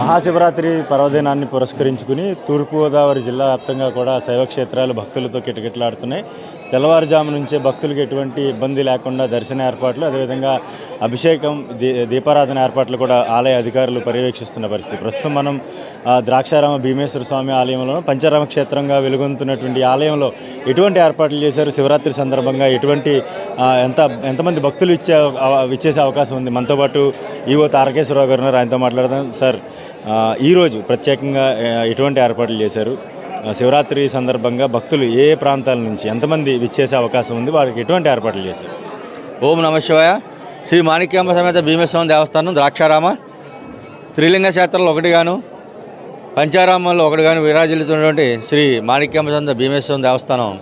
మహాశివరాత్రి పర్వదినాన్ని పురస్కరించుకుని తూర్పుగోదావరి జిల్లా వ్యాప్తంగా కూడా శైవక్షేత్రాలు భక్తులతో కిటకిటలాడుతున్నాయి. తెల్లవారుజాము నుంచే భక్తులకు ఎటువంటి ఇబ్బంది లేకుండా దర్శన ఏర్పాట్లు, అదేవిధంగా అభిషేకం, దీపారాధన ఏర్పాట్లు కూడా ఆలయ అధికారులు పర్యవేక్షిస్తున్న పరిస్థితి. ప్రస్తుతం మనం ద్రాక్షారామ భీమేశ్వర స్వామి ఆలయంలో పంచారామ క్షేత్రంగా వెలుగొందుతున్నటువంటి ఆలయంలో ఎటువంటి ఏర్పాట్లు చేశారు, శివరాత్రి సందర్భంగా ఎటువంటి ఎంతమంది భక్తులు ఇచ్చేసే అవకాశం ఉంది? మనతో పాటు ఈవో తారకేశ్వరరావు గారు ఉన్నారు, ఆయనతో మాట్లాడదాం. సార్, ఈరోజు ప్రత్యేకంగా ఎటువంటి ఏర్పాట్లు చేశారు? శివరాత్రి సందర్భంగా భక్తులు ఏ ప్రాంతాల నుంచి ఎంతమంది విచ్చేసే అవకాశం ఉంది, వారికి ఎటువంటి ఏర్పాట్లు చేశారు? ఓం నమ శివాయ. శ్రీ మాణిక్యాంబ సమేత భీమేశ్వర దేవస్థానం ద్రాక్షారామ త్రిలింగ క్షేత్రంలో ఒకటిగాను, పంచారామంలో ఒకటిగాను విరాజిల్లుతున్నటువంటి శ్రీ మాణిక్యాంబ సమేత భీమేశ్వర దేవస్థానం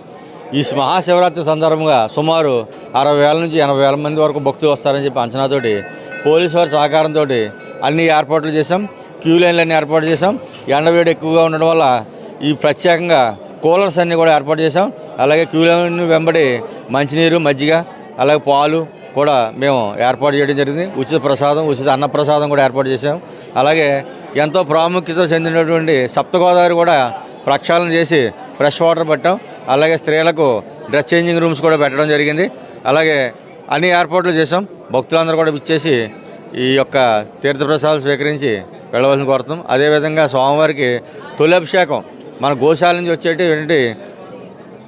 ఈ మహాశివరాత్రి సందర్భంగా సుమారు 60,000 నుంచి 80,000 మంది వరకు భక్తులు వస్తారని చెప్పి అంచనాతోటి పోలీసు వారి సహకారంతో అన్ని ఏర్పాట్లు చేసాం. క్యూ లైన్లన్నీ ఏర్పాటు చేసాం. ఎండవేడి ఎక్కువగా ఉండడం వల్ల ఈ ప్రత్యేకంగా కూలర్స్ అన్నీ కూడా ఏర్పాటు చేసాం. అలాగే క్యూ లైన్ వెంబడి మంచినీరు, మజ్జిగ, అలాగే పాలు కూడా మేము ఏర్పాటు చేయడం జరిగింది. ఉచిత ప్రసాదం, ఉచిత అన్నప్రసాదం కూడా ఏర్పాటు చేసాం. అలాగే ఎంతో ప్రాముఖ్యత చెందినటువంటి సప్తగోదావరి కూడా ప్రక్షాళన చేసి ఫ్రెష్ వాటర్ పెట్టాం. అలాగే స్త్రీలకు డ్రెస్ చేంజింగ్ రూమ్స్ కూడా పెట్టడం జరిగింది. అలాగే అన్ని ఏర్పాట్లు చేసాం. భక్తులందరూ కూడా ఇచ్చేసి ఈ యొక్క తీర్థప్రసాదాలు స్వీకరించి వెళ్ళవలసిన కోరుతాం. అదేవిధంగా స్వామివారికి తొలి అభిషేకం మన గోశాల నుంచి వచ్చేటి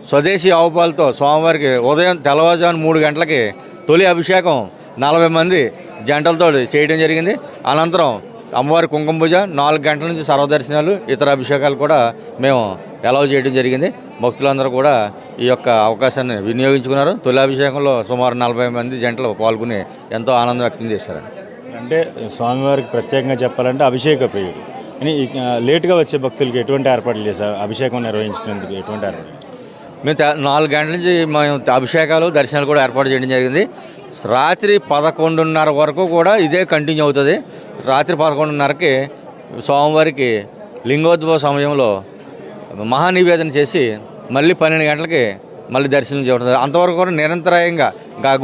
స్వదేశీ ఆవుపాలతో స్వామివారికి ఉదయం తెల్లవారుజామున 3 గంటలకి తొలి అభిషేకం 40 మంది జంటలతో చేయడం జరిగింది. అనంతరం అమ్మవారి కుంకుమ పూజ, 4 గంటల నుంచి సర్వదర్శనాలు, ఇతర అభిషేకాలు కూడా మేము అలౌ చేయడం జరిగింది. భక్తులందరూ కూడా ఈ యొక్క అవకాశాన్ని వినియోగించుకున్నారు. తొలి అభిషేకంలో సుమారు 40 మంది జంటలు పాల్గొని ఎంతో ఆనందం వ్యక్తం చేశారు. అంటే స్వామివారికి ప్రత్యేకంగా చెప్పాలంటే అభిషేక ప్రియుడు అని లేటుగా వచ్చే భక్తులకి ఎటువంటి ఏర్పాట్లు చేశారు? అభిషేకం నిర్వహించుకునేందుకు ఎటువంటి ఏర్పాట్లు? మేము 4 గంటల నుంచి మేము అభిషేకాలు, దర్శనాలు కూడా ఏర్పాటు చేయడం జరిగింది. రాత్రి 11:30 వరకు కూడా ఇదే కంటిన్యూ అవుతుంది. రాత్రి 11:30కి స్వామివారికి లింగోద్భవ సమయంలో మహానివేదన చేసి మళ్ళీ 12 గంటలకి మళ్ళీ దర్శనం చేయడం. అంతవరకు కూడా నిరంతరాయంగా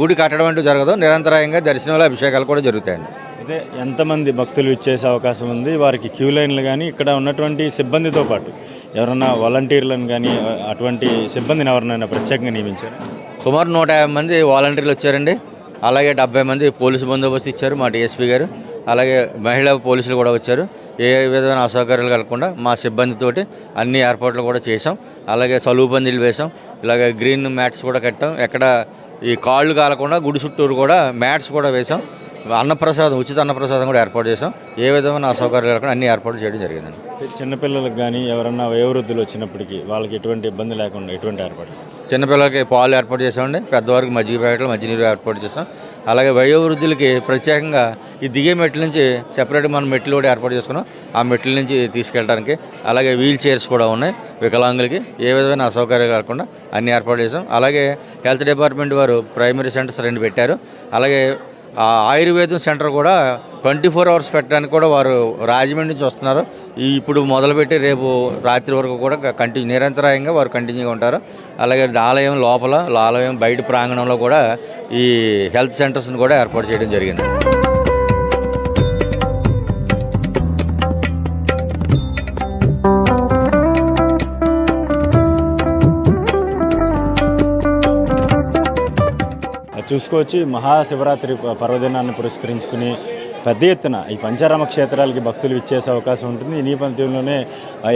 గుడి కట్టడం అంటూ జరగదు. నిరంతరాయంగా దర్శనాలు, అభిషేకాలు కూడా జరుగుతాయండి. అయితే ఎంతమంది భక్తులు ఇచ్చేసే అవకాశం ఉంది? వారికి క్యూ లైన్లు కానీ ఇక్కడ ఉన్నటువంటి సిబ్బందితో పాటు ఎవరన్నా వాలంటీర్లను కానీ అటువంటి సిబ్బందిని ఎవరినైనా ప్రత్యేకంగా నియమించారు? సుమారు 150 మంది వాలంటీర్లు వచ్చారండి. అలాగే 70 మంది పోలీసు బందోబస్తు ఇచ్చారు మా డిఎస్పీ గారు. అలాగే మహిళా పోలీసులు కూడా వచ్చారు. ఏ విధమైన అసౌకర్యాలు కలగకుండా మా సిబ్బందితోటి అన్ని ఏర్పాట్లు కూడా చేసాం. అలాగే సలువు పందిళ్ళు వేసాం. ఇలాగే గ్రీన్ మ్యాట్స్ కూడా కట్టాం. ఎక్కడ ఈ కాళ్ళు కాలకుండా గుడి చుట్టూరు కూడా మ్యాట్స్ కూడా వేసాం. అన్నప్రసాదం, ఉచిత అన్నప్రసాదం కూడా ఏర్పాటు చేసాం. ఏ విధమైన అసౌకర్యాలు లేకుండా అన్ని ఏర్పాట్లు చేయడం జరిగిందండి. చిన్నపిల్లలకు కానీ ఎవరన్నా వయోవృద్ధులు వచ్చినప్పటికీ వాళ్ళకి ఎటువంటి ఇబ్బంది లేకుండా ఎటువంటి ఏర్పాటు? చిన్నపిల్లలకి పాలు ఏర్పాటు చేసామండి. పెద్దవారికి మజ్జిగ ప్యాకెట్లు, మంచినీరు ఏర్పాటు చేసాం. అలాగే వయోవృద్ధులకి ప్రత్యేకంగా ఈ దిగే మెట్ల నుంచి సెపరేట్ మనం మెట్లు కూడా ఏర్పాటు చేసుకున్నాం. ఆ మెట్ల నుంచి తీసుకెళ్ళడానికి. అలాగే వీల్ చైర్స్ కూడా ఉన్నాయి వికలాంగులకి. ఏ విధమైన అసౌకర్యాలు కాకుండా అన్ని ఏర్పాటు చేసాం. అలాగే హెల్త్ డిపార్ట్మెంట్ వారు ప్రైమరీ సెంటర్స్ 2 పెట్టారు. అలాగే ఆయుర్వేదం సెంటర్ కూడా 24 అవర్స్ పెట్టడానికి కూడా వారు రాజమండ్రి నుంచి వస్తున్నారు. ఇప్పుడు మొదలుపెట్టి రేపు రాత్రి వరకు కూడా నిరంతరాయంగా వారు కంటిన్యూగా ఉంటారు. అలాగే ఆలయం లోపల, ఆలయం బయట ప్రాంగణంలో కూడా ఈ హెల్త్ సెంటర్స్ని కూడా ఏర్పాటు చేయడం జరిగింది. చూసుకోవచ్చు, మహాశివరాత్రి పర్వదినాన్ని పురస్కరించుకుని పెద్ద ఎత్తున ఈ పంచారామ క్షేత్రాలకి భక్తులు ఇచ్చేసే అవకాశం ఉంటుంది. ఈ నేపథ్యంలోనే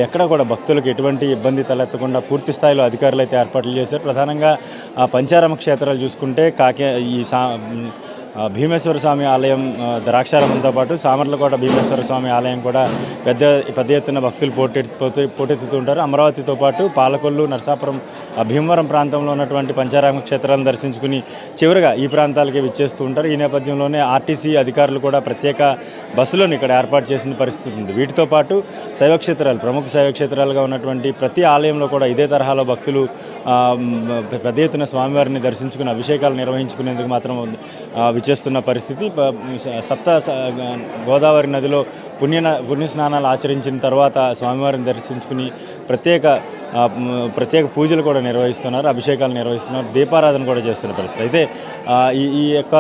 ఎక్కడ కూడా భక్తులకు ఎటువంటి ఇబ్బంది తలెత్తకుండా పూర్తి స్థాయిలో అధికారులు అయితే ఏర్పాట్లు చేశారు. ప్రధానంగా పంచారామ క్షేత్రాలు చూసుకుంటే భీమేశ్వర స్వామి ఆలయం ద్రాక్షారామంతో పాటు సామర్లకోట భీమేశ్వర స్వామి ఆలయం కూడా పెద్ద ఎత్తున భక్తులు పోటెత్తుతుంటారు. అమరావతితో పాటు పాలకొల్లు, నరసాపురం, భీమవరం ప్రాంతంలో ఉన్నటువంటి పంచారామ క్షేత్రాలను దర్శించుకుని చివరిగా ఈ ప్రాంతాలకి విచ్చేస్తూ ఉంటారు. ఈ నేపథ్యంలోనే ఆర్టీసీ అధికారులు కూడా ప్రత్యేక బస్సులను ఇక్కడ ఏర్పాటు చేసిన పరిస్థితి ఉంది. వీటితో పాటు శైవక్షేత్రాలు, ప్రముఖ శైవక్షేత్రాలుగా ఉన్నటువంటి ప్రతి ఆలయంలో కూడా ఇదే తరహాలో భక్తులు పెద్ద ఎత్తున స్వామివారిని దర్శించుకుని అభిషేకాలు నిర్వహించుకునేందుకు మాత్రం వచ్చేస్తున్న పరిస్థితి. గోదావరి నదిలో పుణ్య స్నానాలు ఆచరించిన తర్వాత స్వామివారిని దర్శించుకుని ప్రత్యేక పూజలు కూడా నిర్వహిస్తున్నారు, అభిషేకాలు నిర్వహిస్తున్నారు, దీపారాధన కూడా చేస్తున్న పరిస్థితి. అయితే ఈ యొక్క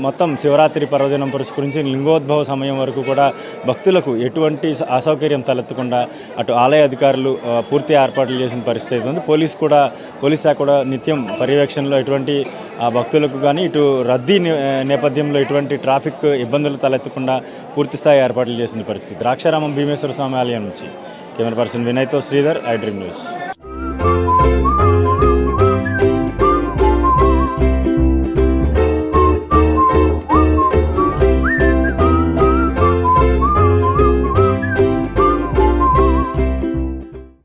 మొత్తం శివరాత్రి పర్వదినం పురస్కరించి లింగోద్భవ సమయం వరకు కూడా భక్తులకు ఎటువంటి అసౌకర్యం తలెత్తకుండా అటు ఆలయ అధికారులు పూర్తి ఏర్పాట్లు చేసిన పరిస్థితి ఉంది. పోలీస్ శాఖ కూడా నిత్యం పర్యవేక్షణలో ఎటువంటి భక్తులకు కానీ ఇటు రద్దీ నేపథ్యంలో ఎటువంటి ట్రాఫిక్ ఇబ్బందులు తలెత్తకుండా పూర్తిస్థాయి ఏర్పాట్లు చేసిన పరిస్థితి. ద్రాక్షారామం భీమేశ్వర స్వామి ఆలయం నుంచి కెమెరా పర్సన్ వినయ్తో శ్రీధర్, ఐ డ్రీమ్ న్యూస్.